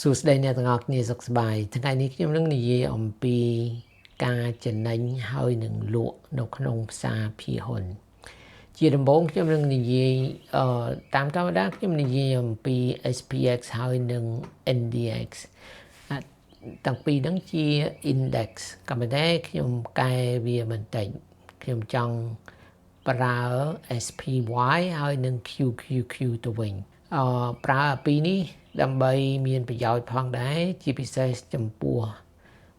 សួស្តីអ្នកទាំងអស់គ្នាសុខសប្បាយថ្ងៃនេះខ្ញុំនឹងនិយាយអំពីការចំណេញហើយនឹងលក់នៅក្នុងផ្សារភាគហ៊ុនជាដំបូងខ្ញុំនឹងនិយាយតាមធម្មតាខ្ញុំនិយាយអំពី SPX ហើយនឹង NDX ទាំងពីរហ្នឹងជា index ក៏ប៉ុន្តែខ្ញុំកែវាបន្តិចខ្ញុំចង់ប្រើ SPY ហើយនឹង QQQ ទៅវិញប្រើអាពីរនេះដើម្បីមានប្រយោជន៍ផងដែរជាពិសេសចំពោះ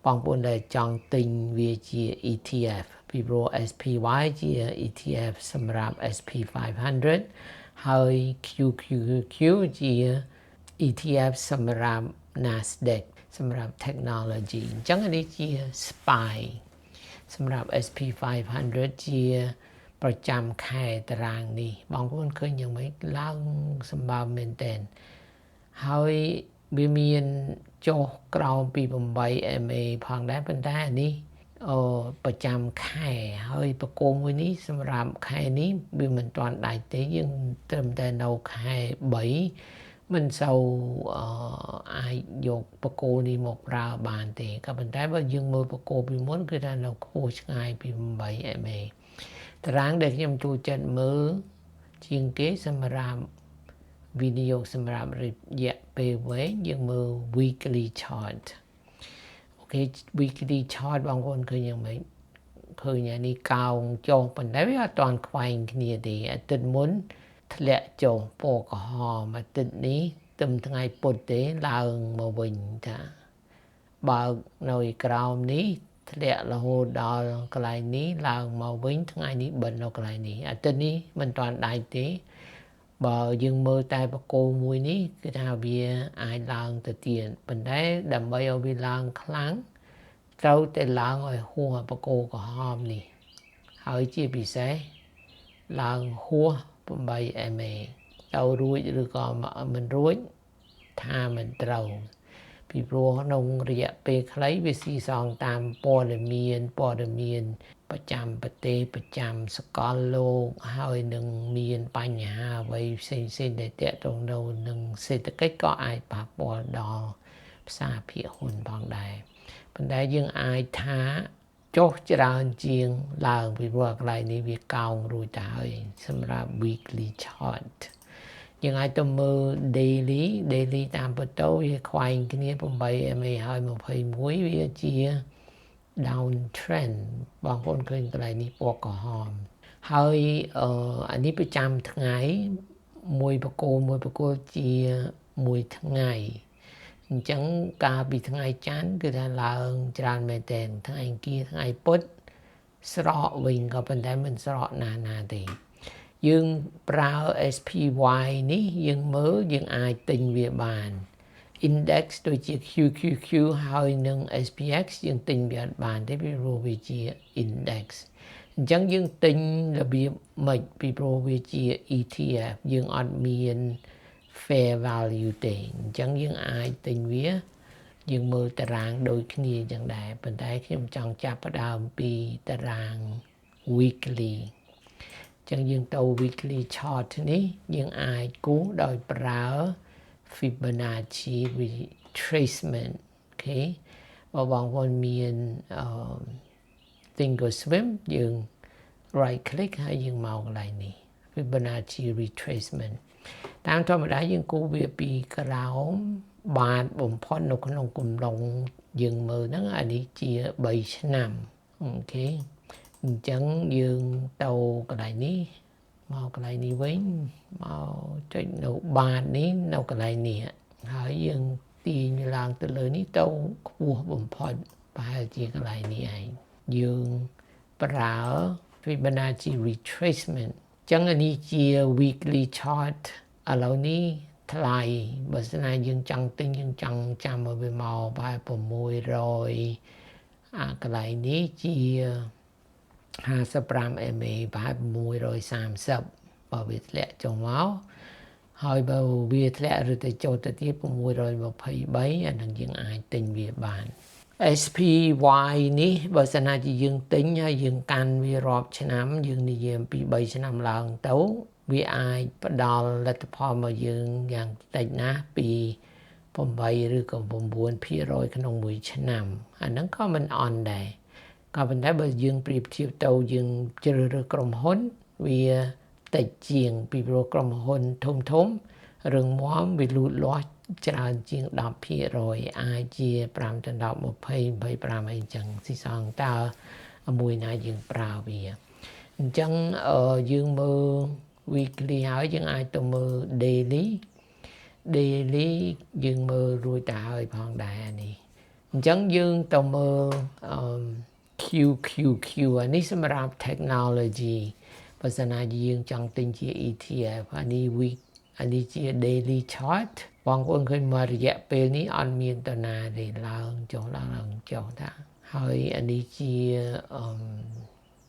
បងប្អូនដែលចង់ទិញវាជា ETF ពីព្រោះ SPY ជា ETF សម្រាប់ SP500 ហើយ QQQ ជា ETF សម្រាប់ Nasdaq សម្រាប់ technology អញ្ចឹងនេះជា SPY សម្រាប់ SP500 ជាប្រចាំខែតារាងនេះបងប្អូនឃើញយ៉ាងម៉េចឡើងសម្បើមមែនតើហើយវាមានចុះក្រោមពី 8MA ផងដែរប៉ុន្តែអានេះប្រចាំខែហើយប្រគំមួយនេះសម្រាប់ខែនេះវាមិនទាន់ដាច់ទេយើងត្រឹមតែនៅខែ3មិនសូវអាចយកបកគោនេះមកប្រើបានទេក៏ប៉ុន្តែបើយើងមើលបកគោពីមុនគឺថានៅខ្ពស់ឆ្ងាយពី 8MA តារាងដែលខ្ញុំចូលចិត្តមើលជាងគេសម្រាប់វិនិយោគសម្រាប់រយៈពេលវែងយើងមើល weekly chart អូខេ weekly chart បងប្អូនឃើញយ៉ាងម៉េចឃើញអានេះកោងចុះប៉ុន្តែវាអត់ទាន់ខ្វែងគ្នាទេអាទិត្យមុនធ្លាក់ចុះពណ៌ក្រហមអាទិត្យនេះទឹមថ្ងៃពុធទេឡើងមកវិញថាបើនៅក្រោមនេះធ្លាក់រហូតដល់កន្លែងនេះឡើងមកវិញថ្ងៃនេះបិទនៅកន្លែងនេះអាទិត្យនេះមិនទាន់ដាច់ទេបើយើងមើលតែបកគោមួយនេះគឺថាវាអាចឡើងទៅទៀតប៉ុន្តែដើម្បីឲ្យវាឡើងខ្លាំងត្រូវតែឡើងឲ្យហួសបកគោក្រហមនេះហើយជាពិសេសឡើងហួស 8MA ទៅរួចឬក៏មិនរួចថាមិនត្រូវពីព្រោះក្នុងរយៈពេលខ្លីវាស៊ីសងតាមព័ត៌មានប្រចាំប្រទេសប្រចាំសកលលោកហើយនឹងមានបញ្ហាអ្វីផ្សេងៗដែលទាក់ទងនឹងសេដ្ឋកិច្ចក៏អាចប៉ះពាល់ដល់ផ្សារភាគហ៊ុនផងដែរប៉ុន្តែយើងអាចថាចុះច្រើនជាងឡើងពីព្រោះកន្លែងនេះវាកោងរួចទៅហើយសម្រាប់ weekly chart យើងអាចទៅមើល daily តាមពិតទៅវាខ្វែងគ្នា 8MA ហើយ21វាជា down trend បងប្អូនឃើញកន្លែងនេះពណ៌ក្រហមហើយអានេះប្រចាំថ្ងៃមួយបកគោជាមួយថ្ងៃអញ្ចឹងកាលពីថ្ងៃច័ន្ទគឺថាឡើងច្រើនមែនទែនថ្ងៃអង្គារថ្ងៃពុធស្រកវិញក៏ប៉ុន្តែមិនស្រកណាទេយើងប្រើ SPY នេះយើងមើលយើងអាចទិញវាបាន index ដូចជា QQQ ហើយនឹង SPX យើងទិញវាអត់បានទេពីព្រោះវាជា index អញ្ចឹងយើងទិញរបៀបម៉េចពីព្រោះវាជា ETF យើងអត់មាន fair value ទេអញ្ចឹងយើងអាចទិញវាយើងមើលតារាងដូចគ្នាចឹងដែរប៉ុន្តែខ្ញុំចង់ចាប់ផ្ដើមពីតារាង weekly ចឹងយើងទៅ weekly chart នេះយើងអាចគូសដោយប្រើ Fibonacci retracement អូខេបើបងប្អូនមាន Thinkorswim យើង right click ហើយយើងមកកន្លែងនេះ Fibonacci retracement តាមធម្មតាយើងគូសវាពីក្រោមបានបំផុតនៅក្នុងគម្រោងយើងមើលហ្នឹងអានេះជា3ឆ្នាំអូខេអញ្ចឹងយើងទៅកន្លែងនេះមកកន្លែងនេះវិញមកចុចនៅបាននេះនៅកន្លែងនេះហើយយើងទាញឡើងទៅលើនេះទៅខ្ពស់បំផុតប្រហែលជាកន្លែងនេះឯងយើងប្រើ Fibonacci retracement ចឹងនេះជា weekly chart ឥឡូវនេះថ្លៃបើស្នាយើងចង់ទិញយើងចង់ចាំឲ្យវាមកប្រហែល600កន្លែងនេះជា55MA ប្រហែល630បើវាធ្លាក់ចុះមកហើយបើវាធ្លាក់ឬទៅចូលទៅទៀត623អានឹងយើងអាចទិញវាបាន SPY នេះបើសិនណាជាយើងទិញហើយយើងកាន់វារាប់ឆ្នាំយើងនិយាយពី3ឆ្នាំឡើងទៅវាអាចផ្ដល់លទ្ធផលមកយើងយ៉ាងតិចណាស់ពី 8 ឬក៏ 9% ក្នុងមួយឆ្នាំអាហ្នឹងក៏មិនអន់ដែរក៏ប៉ុន្តែបើយើងប្រៀបធៀបទៅយើងជ្រើសរើសក្រុមហ៊ុនវាតិចជាងពីព្រោះក្រុមហ៊ុនធំរឹងមាំវាលូតលាស់ច្រើនជាង 10% អាចជា5ទៅ10 20 25អីចឹងស៊ីសងតើមួយណាយើងប្រើវាអញ្ចឹងយើងមើល weekly ហើយយើងអាចទៅមើល daily យើងមើលរួចទៅហើយផងដែរនេះអញ្ចឹងយើងទៅមើលQQQ អានេះសម្រាប់ technology បើសិនណាយើងចង់ទិញជា ETF អានេះ week អានេះជា daily chart បងប្អូនឃើញមករយៈពេលនេះអត់មានតាណាទេឡើងចុះតាហើយអានេះជា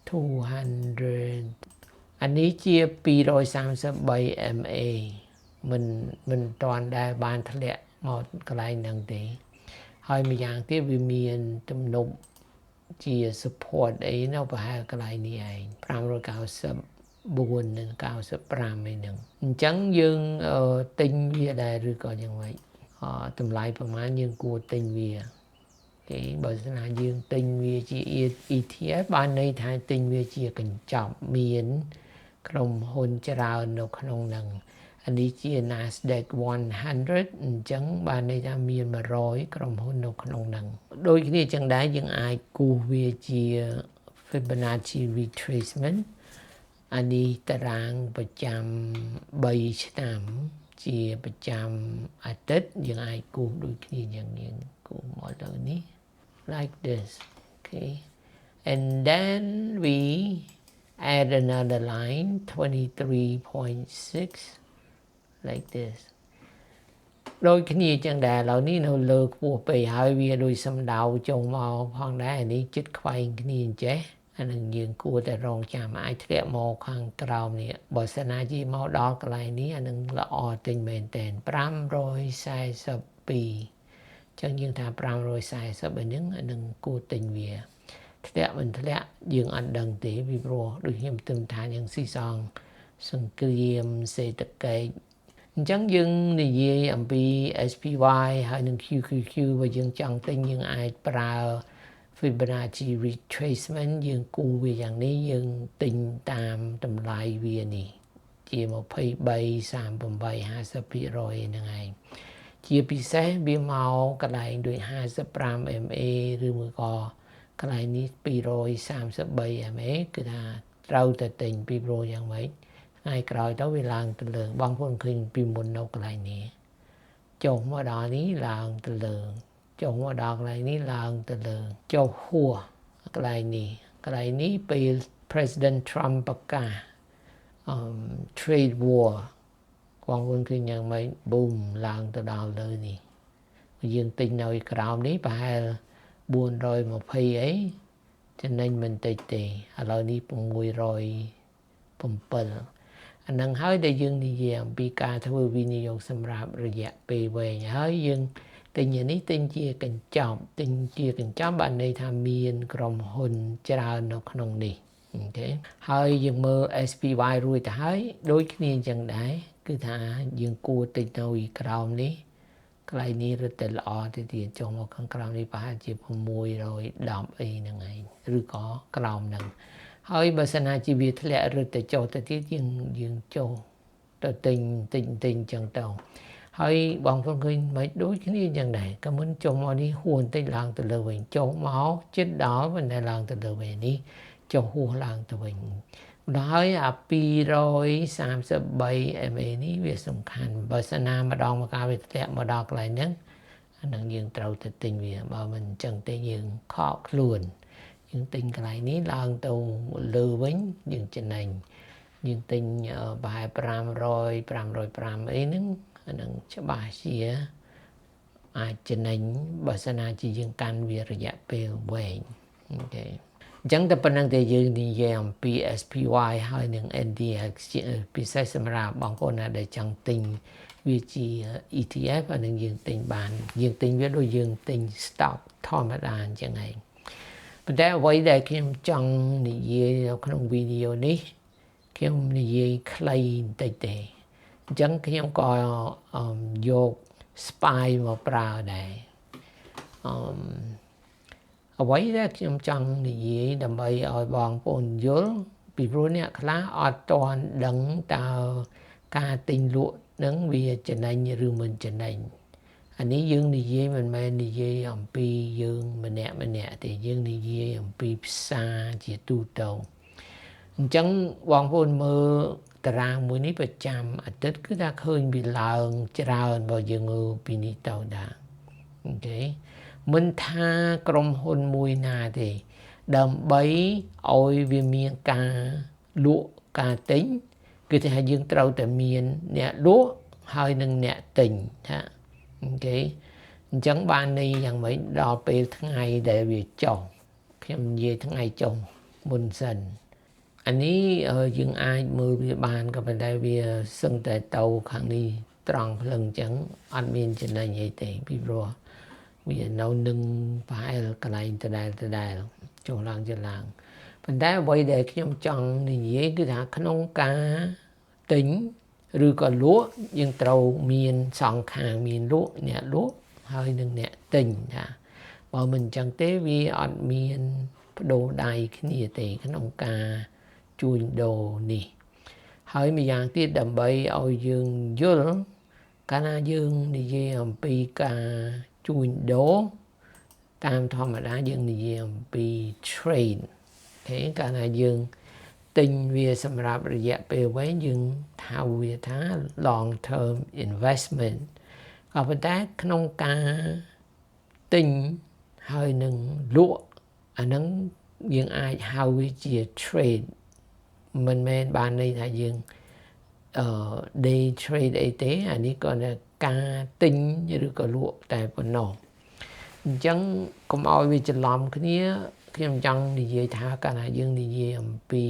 200អានេះជា233 MA មិនតាន់ដែលបានធ្លាក់មកកន្លែងហ្នឹងទេហើយម្យ៉ាងទៀតវាមានទំនប់ជា support អីនៅប្រហែលកន្លែងនេះឯង594និង95អីហ្នឹងអញ្ចឹងយើងទិញវាដែរឬក៏យ៉ាងម៉េចតម្លៃប្រហែលយើងគួរទិញវាគេបើស្នាយើងទិញវាជា ETF បានន័យថាទិញវាជាកញ្ចប់មានក្រុមហ៊ុនច្រើននៅក្នុងហ្នឹងអានេះជា Nasdaq 100អញ្ចឹងបានន័យថាមាន100ក្រុមហ៊ុននៅក្នុងហ្នឹងដូចគ្នាចឹងដែរយើងអាចគូសវាជា Fibonacci retracement អានេះតារាងប្រចាំ3ឆ្នាំជាប្រចាំអាទិត្យយើងអាចគូសដូចគ្នាយ៉ាងយើងគូសមកទៅនេះ like this okay and then we add another line 23.6 like this ដូចគ្នាចឹងដែរឥឡូវនេះនៅលើខ្ពស់ពេកហើយវាដូចសំដៅចុងមកផងដែរនេះចិត្តខ្វែងគ្នាអញ្ចេះអានឹងយើងគួរតែរងចាំអាចធ្លាក់មកខាងក្រោមនេះបើសិនណាជាមកដល់កន្លែងនេះអានឹងល្អទិញមែនតើ542ចឹងយើងថា540ហ្នឹងអានឹងគួរទិញវាធ្លាក់មិនធ្លាក់យើងអត់ដឹងទេពីព្រោះដូចខ្ញុំទិញថាយ៉ាងស៊ីសងសង្គ្រាមសេដ្ឋកិច្ចអញ្ចឹងយើងនិយាយអំពី SPY ហើយនឹង QQQ បើយើងចង់ទិញយើងអាចប្រើ Fibonacci retracement យើងគូវាយ៉ាងនេះយើងទិញតាមតម្លៃវានេះជា23 38 50% ហ្នឹងឯងជាពិសេសវាមកកន្លែងដូច55 MA ឬមួយក៏កន្លែងនេះ233 MA គឺថាត្រូវតែទិញពីព្រោះយ៉ាងម៉េចថ្ងៃក្រោយទៅវាឡើងទៅលើបងប្អូនឃើញពីមុននៅកន្លែងនេះចុះមកដល់នេះឡើងទៅលើចុះមកដល់កន្លែងនេះឡើងទៅលើចុះហួសកន្លែងនេះពេល President Trump ប្រកាសtrade war បងប្អូនឃើញយ៉ាងម៉េច boom ឡើងទៅដល់លើនេះយើងទិញនៅក្រោមនេះប្រហែល420អីចំណេញមិនតិចទេឥឡូវនេះ607អានឹងហើយដែលយើងនិយាយអំពីការធ្វើវិនិយោគសម្រាប់រយៈពេលវែងហើយយើងទិញនេះទិញជាកញ្ចប់បានន័យថាមានក្រុមហ៊ុនច្រើននៅក្នុងនេះអូខេហើយយើងមើល SPY រួចទៅហើយដូចគ្នាអញ្ចឹងដែរគឺថាយើងគួរទិញនៅក្រោមនេះកន្លែងនេះរឹតតែល្អទៅទៀតចុះមកខាងក្រោមនេះប្រហែលជា610អីហ្នឹងឯងឬក៏ក្រោមហ្នឹងហើយបើសិនណាជាវាធ្លាក់រឹតតែចុះទៅទៀតយើងចុះទៅទិញចឹងទៅហើយបងប្អូនឃើញមិនដូចគ្នាយ៉ាងដែរក៏មិនចុះមកនេះហួសបន្តិចឡើងទៅលើវិញចុះមកជិតដល់មិនដែលឡើងទៅលើវិញនេះចុះហួសឡើងទៅវិញហើយអា233 MA នេះវាសំខាន់បើសិនណាម្ដងមកការវាធ្លាក់មកដល់កន្លែងហ្នឹងអានឹងយើងត្រូវទៅទិញវាបើមិនអញ្ចឹងទេយើងខកខ្លួនយើងទិញកន្លែងនេះឡើងទៅលើវិញយើងចំណេញយើងទិញប្រហែល500 505អីហ្នឹងអានឹងច្បាស់ជាអាចចំណេញបើសិនណាជាយើងកាន់វារយៈពេលវែងអូខេអញ្ចឹងតែប៉ុណ្្នឹងតែយើងនិយាយអំពី SPY ហើយនឹង NDX ពិសេសសម្រាប់បងប្អូនណាដែលចង់ទិញវាជា ETF អានឹងយើងទិញបានយើងទិញវាដូចយើងទិញ stock ធម្មតាអញ្ចឹងឯងប៉ុន្តែអ្វីដែលខ្ញុំចង់និយាយនៅក្នុងវីដេអូនេះខ្ញុំនិយាយខ្លីបន្តិចទេអញ្ចឹងខ្ញុំក៏យក spy មកប្រើដែរអ្វីដែលខ្ញុំចង់និយាយដើម្បីឲ្យបងប្អូនយល់ពីព្រោះអ្នកខ្លះអត់ទាន់ដឹងតើការទិញលក់នឹងវាចំណេញឬមិនចំណេញអានេះយើងនិយាយមិនមែននិយាយអំពីយើងម្នាក់ទេយើងនិយាយអំពីផ្សារជាទូទៅអញ្ចឹងបងប្អូនមើលតារាងមួយនេះប្រចាំអាទិត្យគឺថាឃើញវាឡើងច្រើនបើយើងមើលពីនេះទៅដែរអូខេមិនថាក្រុមហ៊ុនមួយណាទេដើម្បីឲ្យវាមានការលក់ការទិញគឺថាយើងត្រូវតែមានអ្នកលក់ហើយនឹងអ្នកទិញថាអូខេអញ្ចឹងបានន័យយ៉ាងម៉េចដល់ពេលថ្ងៃដែលវាចុះខ្ញុំនិយាយថ្ងៃចុះមុនសិនអានេះយើងអាចមើលវាបានក៏ប៉ុន្តែវាសឹងតែទៅខាងនេះត្រង់ភ្លឹងអញ្ចឹងអត់មានចំណេញអីទេពីព្រោះវានៅនឹងប្រហែលកន្លែងដដែលចុះឡើងប៉ុន្តែអ្វីដែលខ្ញុំចង់និយាយគឺថាក្នុងការទិញឬក៏លក់យើងត្រូវមានសងខាងមានលក់អ្នកលក់ហើយនឹងអ្នកទិញថាបើមិនអញ្ចឹងទេវាអត់មានបដូរដៃគ្នាទេក្នុងការជួញដូរនេះហើយម្យ៉ាងទៀតដើម្បីឲ្យយើងយល់កាលណាយើងនិយាយអំពីការជួញដូរតាមធម្មតាយើងនិយាយអំពី trade ទេកាលណាយើងទិញវាសម្រាប់រយៈពេលវែងយើងហៅវាថា long term investment ក៏ប៉ុន្តែក្នុងការទិញហើយនឹងលក់អាហ្នឹងយើងអាចហៅវាជា trade មិនមែនបានន័យថាយើងday trade អីទេអានេះក៏ការទិញឬក៏លក់តែប៉ុណ្ណោះអញ្ចឹងកុំឲ្យវាច្រឡំគ្នាខ្ញុំចង់និយាយថាកាលណាយើងនិយាយអំពី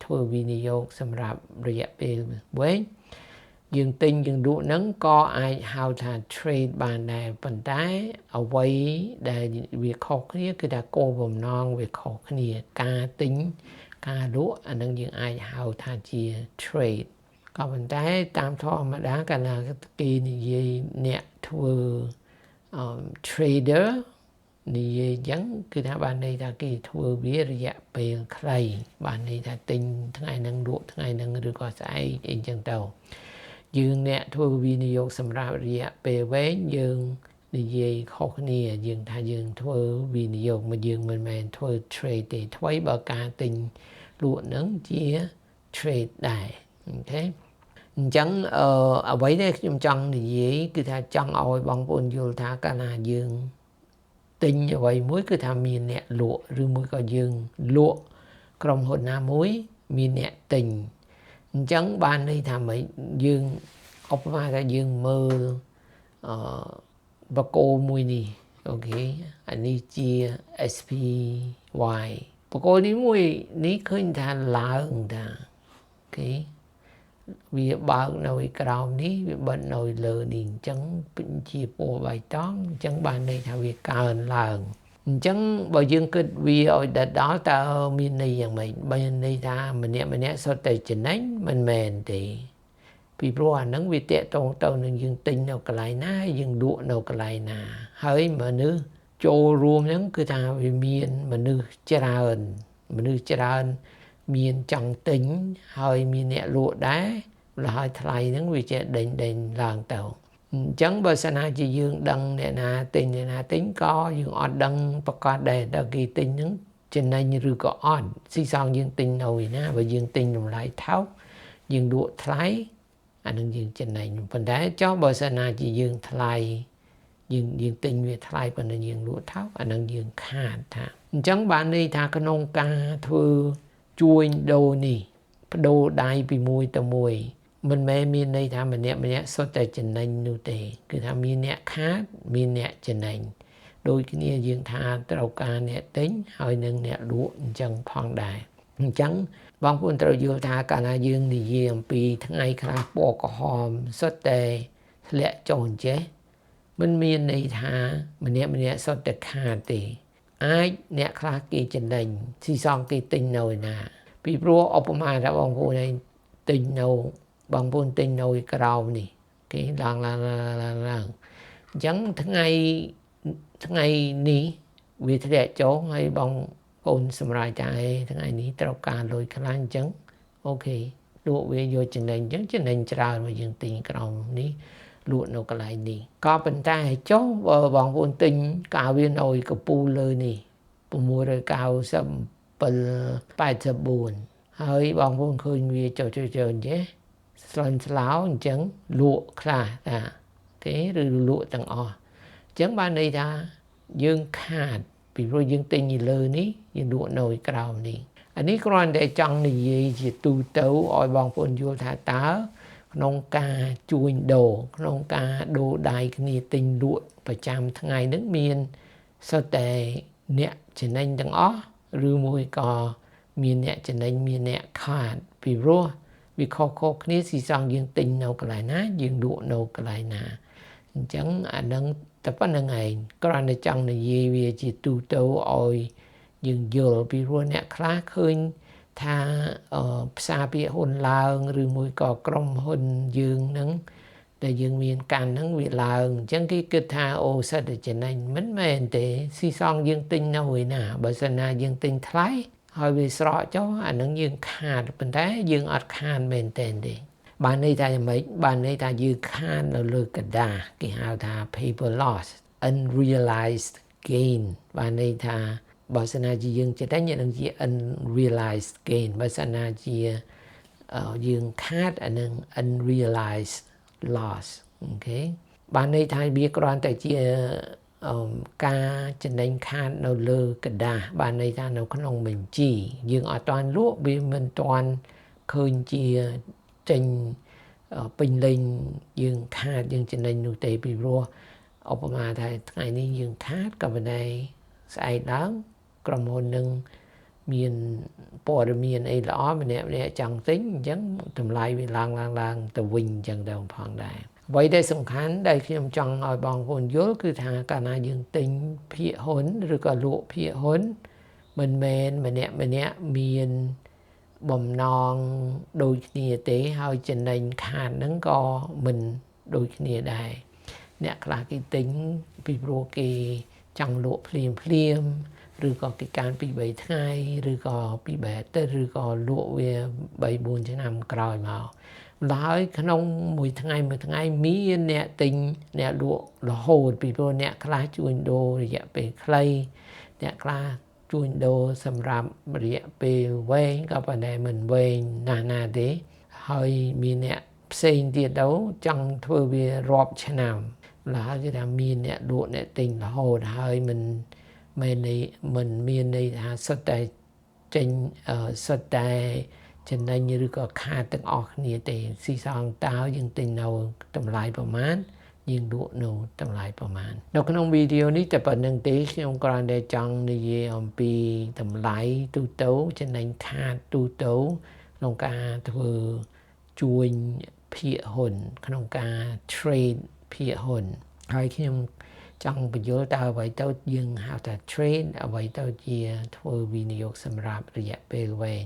ធ្វើវិនិយោគសម្រាប់រយៈពេលវែងយើងទិញយើងលក់ហ្នឹងក៏អាចហៅថា trade បានដែរប៉ុន្តែអ្វីដែលវាខុសគ្នាគឺថាគោលបំណងវាខុសគ្នាការទិញការលក់អានឹងយើងអាចហៅថាជា trade ក៏ប៉ុន្តែតាមធម្មតាកាលណាគេនិយាយអ្នកធ្វើ trader និយាយចឹងគឺថាបានន័យថាគេធ្វើវារយៈពេលខ្លីបានន័យថាទិញថ្ងៃហ្នឹងលក់ថ្ងៃហ្នឹងឬក៏ស្អែកអីចឹងទៅយើងអ្នកធ្វើវិនិយោគសម្រាប់រយៈពេលវែងយើងនិយាយខុសគ្នាយើងថាយើងធ្វើវិនិយោគមកយើងមិនមែនធ្វើ trade ទេថ្មីបើការទិញលក់ហ្នឹងជា trade ដែរអូខេអញ្ចឹងអ្វីដែលខ្ញុំចង់និយាយគឺថាចង់ឲ្យបងប្អូនយល់ថាកាលណាយើងទិញអ្វីមួយគឺថាមានអ្នកលក់ឬមួយក៏យើងលក់ក្រុមហ៊ុនណាមួយមានអ្នកទិញអញ្ចឹងបានន័យថាម៉េចយើងឧបមាថាយើងមើលបកគោមួយនេះអូខេអានេះជា SPY បកគោនេះមួយនេះឃើញថាឡើងតាអូខេវាបើកនៅក្រោមនេះវាបិទនៅលើនេះអញ្ចឹងជាពណ៌បៃតងអញ្ចឹងបានន័យថាវាកើនឡើងអញ្ចឹងបើយើងគិតវាឲ្យដល់តើមានន័យយ៉ាងម៉េចបើន័យថាម្នាក់សុទ្ធតែចំណេញមិនមែនទេពីព្រោះអាហ្នឹងវាតាក់ទងទៅនឹងយើងទិញនៅកន្លែងណាយើងលក់នៅកន្លែងណាហើយមនុស្សចូលរួមហ្នឹងគឺថាវាមានមនុស្សច្រើនមានចង់ទិញហើយមានអ្នកលក់ដែរលហើយថ្លៃហ្នឹងវាចេះដេញឡើងទៅអញ្ចឹងបើសិនណាជាយើងដឹងអ្នកណាទិញក៏យើងអត់ដឹងប្រកាសដែរតើគេទិញហ្នឹងចំណេញឬក៏អត់ស៊ីសងយើងទិញនៅឯណាបើយើងទិញតម្លៃថោកយើងលក់ថ្លៃអានឹងយើងចំណេញប៉ុន្តែចុះបើសិនណាជាយើងថ្លៃយើងទិញវាថ្លៃប៉ុន្តែយើងលក់ថោកអានឹងយើងខាតថាអញ្ចឹងបានន័យថាក្នុងការធ្វើជួញដូរនេះបដូរដៃពីមួយទៅមួយមិនមែនមានន័យថាម្នាក់សុទ្ធតែចំណេញនោះទេគឺថាមានអ្នកខាតមានអ្នកចំណេញដូចគ្នាយើងថាត្រូវការអ្នកទិញហើយនឹងអ្នកលក់អញ្ចឹងផងដែរអញ្ចឹងបងប្អូនត្រូវយល់ថាកាលណាយើងនិយាយអំពីថ្ងៃខ្លះពណ៌ក្រហមសុទ្ធតែធ្លាក់ចុះអញ្ចេះមិនមានន័យថាម្នាក់សុទ្ធតែខាតទេអាចអ្នកខ្លះគេចំណេញស៊ីសងគេទិញនៅឯណាពីព្រោះឧបមាថាបងប្អូនឯងទិញនៅក្រោមនេះគេឡើង chẳngថ្ងៃនេះវាធ្លាក់ចូលហើយបងប្អូនសម្រាប់ចាថ្ងៃនេះត្រូវការលុយខ្លាំងអញ្ចឹងអូខេលក់វាយកចំណេញអញ្ចឹងចំណេញច្រើនមកយើងទិញក្រោមនេះលក់នៅកន្លែងនេះក៏ប៉ុន្តែចុះបងប្អូនទិញកាវានៅកពូលលើនេះ697.84ហើយបងប្អូនឃើញវាចុះចេះស្លន់ស្លោអញ្ចឹងលក់ខ្លះអូខេឬលក់ទាំងអស់អញ្ចឹងបានន័យថាយើងខាតពីព្រោះយើងទិញលើនេះយើងលក់នៅក្រោមនេះអានេះគ្រាន់តែចង់និយាយជាទូទៅឲ្យបងប្អូនយល់ថាតើក្នុងការជួញដូរក្នុងការដូរដៃគ្នាទិញលក់ប្រចាំថ្ងៃហ្នឹងមានសុទ្ធតែអ្នកចំណេញទាំងអស់ឬមួយក៏មានអ្នកចំណេញមានអ្នកខាតពីព្រោះវាខុសៗគ្នាស៊ីសងយើងទិញនៅកន្លែងណាយើងលក់នៅកន្លែងណាអញ្ចឹងអានឹងតែប៉ុណ្្នឹងឯងគ្រាន់តែចង់និយាយវាជាទូទៅឲ្យយើងយល់ពីព្រោះអ្នកខ្លះឃើញថាផ្សារពាក្យហ៊ុនឡើងឬមួយក៏ក្រុមហ៊ុនយើងហ្នឹងដែលយើងមានកាន់ហ្នឹងវាឡើងអញ្ចឹងគេគិតថាអូសិតតែចំណេញមិនមែនទេស៊ីសងយើងទិញនៅឯណាបើសិនណាយើងទិញថ្លៃហើយវាស្រកចុះអានឹងយើងខាតប៉ុន្តែយើងអត់ខាតមែនទេបានន័យថាយ៉ាងម៉េចបានន័យថាយើងខាតនៅលើกระดาษគេហៅថា paper loss unrealized gain បានន័យថាបើសិនណាជាយើងចំណេញនឹងជា unrealized gain បើសិនណាជាយើងខាតអានឹង unrealized loss អូខេបានន័យថាវាគ្រាន់តែជាការចំណេញខាតនៅលើกระดาษបានន័យថានៅក្នុងបញ្ជីយើងអត់ទាន់លក់វាមិនទាន់ឃើញជាចេញពេញលេញយើងខាតយើងចំណេញនោះទេពីព្រោះឧបមាថាថ្ងៃនេះយើងខាតក៏ប៉ុន្តែស្អែកឡើងក្រុមហ៊ុននឹងមានព័ត៌មានអីល្អម្នាក់ចង់ទិញអញ្ចឹងតម្លៃវាឡើងទៅវិញអញ្ចឹងទៅផងដែរអ្វីដែលសំខាន់ដែលខ្ញុំចង់ឲ្យបងប្អូនយល់គឺថាកាលណាយើងទិញភាគហ៊ុនឬក៏លក់ភាគហ៊ុនមិនមែនម្នាក់មានបំណងដូចគ្នាទេហើយចំណេញខាតហ្នឹងក៏មិនដូចគ្នាដែរអ្នកខ្លះគេទិញពីព្រោះគេចង់លក់ភ្លាមឬក៏គេកានពី3ថ្ងៃឬក៏ពីបែបទៅឬក៏លក់វា3-4ឆ្នាំក្រោយមកហើយក្នុងមួយថ្ងៃមានអ្នកទិញអ្នកលក់រហូតពីព្រោះអ្នកខ្លះជួញដូររយៈពេលខ្លីអ្នកខ្លះជួញដូរសម្រាប់រយៈពេលវែងក៏ប៉ុន្តែមិនវែងណាស់ទេហើយមានអ្នកផ្សេងទៀតទៅចង់ធ្វើវារាប់ឆ្នាំហើយគេថាមានអ្នកលក់អ្នកទិញរហូតហើយមិនមានន័យថាសុទ្ធតែចេញសុទ្ធតែចំណេញឬក៏ខាតទាំងអស់គ្នាទេស៊ីសងតើយើងទិញនៅតម្លៃប្រមាណយើងលក់នៅតម្លៃប្រមាណនៅក្នុងវីដេអូនេះតែប៉ុណ្្នឹងទេខ្ញុំគ្រាន់តែចង់និយាយអំពីតម្លៃទូទៅចំណេញខាតទូទៅក្នុងការធ្វើជួញភាគហ៊ុនក្នុងការ trade ភាគហ៊ុនហើយខ្ញុំចង់បញ្យល់តើអ្វីទៅយើងហៅថា trade អ្វីទៅជាធ្វើវិនិយោគសម្រាប់រយៈពេលវែង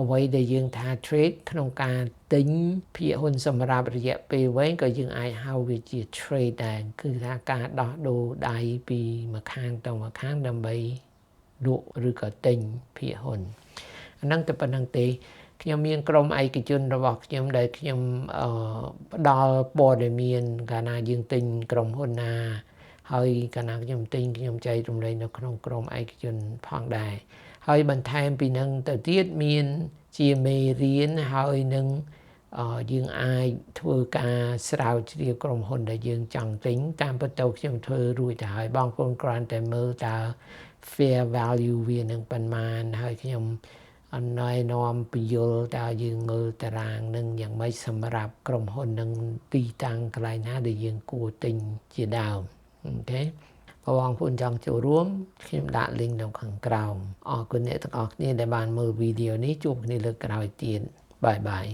អ្វីដែលយើងថា trade ក្នុងការទិញភាគហ៊ុនសម្រាប់រយៈពេលវែងក៏យើងអាចហៅវាជា trade ដែរគឺថាការដោះដូរដៃពីម្ខាងទៅម្ខាងដើម្បីលក់ឬក៏ទិញភាគហ៊ុនអាហ្នឹងតែប៉ុណ្្នឹងទេខ្ញុំមានក្រុមឯកជនរបស់ខ្ញុំដែលខ្ញុំផ្ដល់ព័ត៌មានកាលណាយើងទិញក្រុមហ៊ុនណាហើយកាលណាខ្ញុំទិញខ្ញុំចែករំលែកនៅក្នុងក្រុមឯកជនផងដែរហើយបន្ថែមពីនឹងទៅទៀតមានជាមេរៀនហើយនឹងយើងអាចធ្វើការស្រាវជ្រាវក្រុមហ៊ុនដែលយើងចង់ទិញតាមពិតទៅខ្ញុំធ្វើរួចទៅហើយបងប្អូនគ្រាន់តែមើលតើ fair value វានឹងប៉ុន្មានហើយខ្ញុំអណែនាំពយល់តើយើងមើលតារាងនឹងយ៉ាងម៉េចសម្រាប់ក្រុមហ៊ុននឹងទីតាំងកន្លែងណាដែលយើងគួរទិញជាដើមអូខេបងប្អូនចង់ចូលរួមខ្ញុំដាក់ link នៅខាងក្រោមអរគុណអ្នកទាំងអស់គ្នាដែលបានមើលវីដេអូនេះជួបគ្នាលើកក្រោយទៀតបាយបាយ